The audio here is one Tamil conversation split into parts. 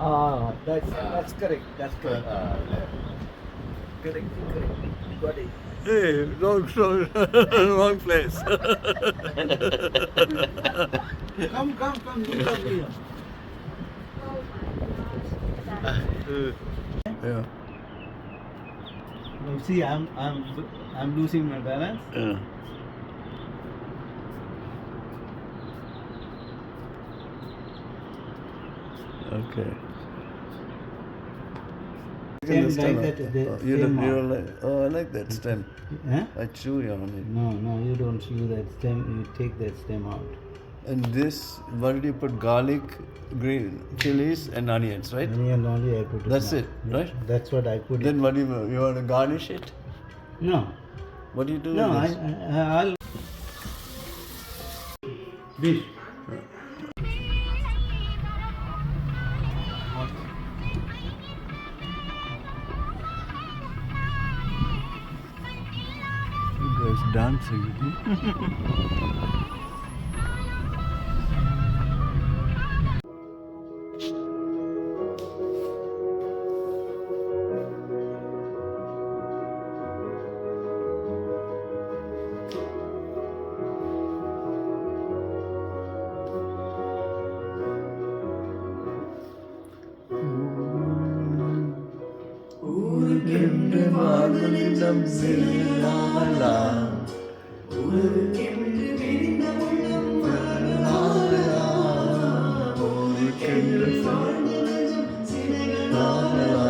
That's correct. That's correct. Correct. Got it. Hey, wrong place. Come. You come here. Yeah. Now see, I'm losing my balance. Yeah. Okay. Stem The stem. like that, the You stem don't on. like. Oh, I like that stem. Huh? I chew on it. No, you don't chew that stem. You take that stem out. And this, what did you put? Garlic, green chilies, and onions, right? Onion only I put it. That's now. it, right? That's what I put it. Then what do you want to garnish it? No, What do you do no, with this? I'll. Dish. You guys dancing. ஊருக்கென்று வாழ்வதிடம் செல்லாமலா ஊருக்கென்று விரிந்த உள்ளம் வரலாறா ஊருக்கென்று வாழ்வதிடம் சிலைகளாகலா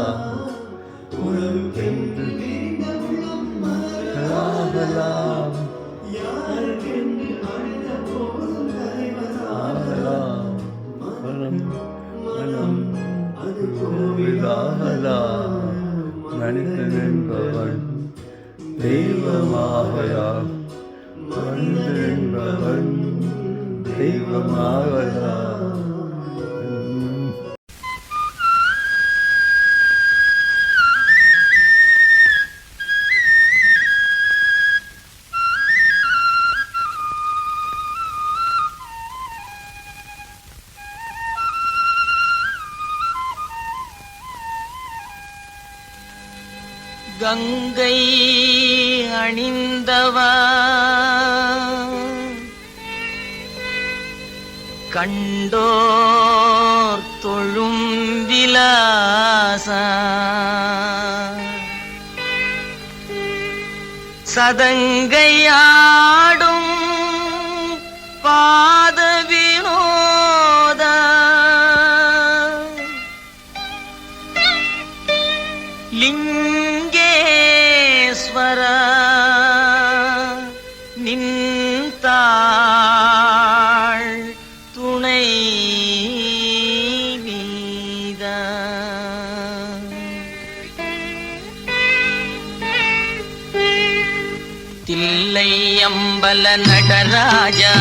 ஊருக்கென்று விரிந்த உள்ளம் வரலாறா யாருக்கென்று அழுத போதும் கரைவராகலா மனம் அது கோவிலாகலா மனிதனென்பவன் தெய்வமாகலா மனிதனென்பவன் தெய்வமாகலா கங்கை அணிந்தவா கண்டோர் தொழும் விலாசா சதங்கையாடும் பாத வினோதா லிங்கேஸ்வர நின்றாள் துணை நீத தில்லை அம்பல நடராஜா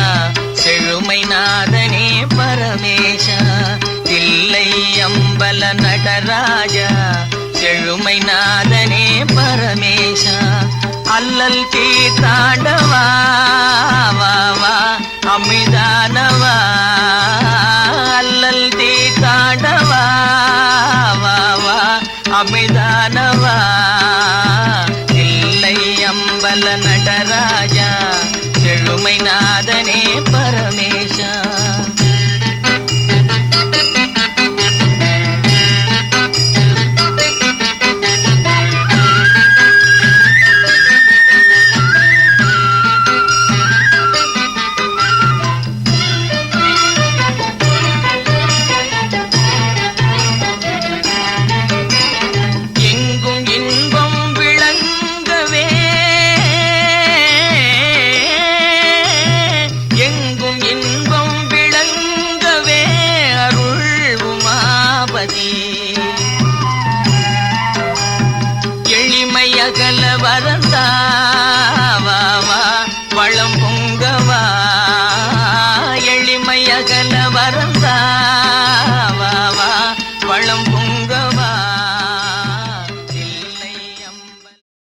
செழுமை நாதனே பரமேஷா தில்லை அம்பல நடராஜா செழுமை நாதனே பரமேஷா அல்லல் தீர்த்தாண்டவா வா வா அமிதானவா அல்லல் தீர்த்தாண்டவா வா வா அமிதானவா தில்லை அம்பல நடராஜா செழுமை நாதனே பரமே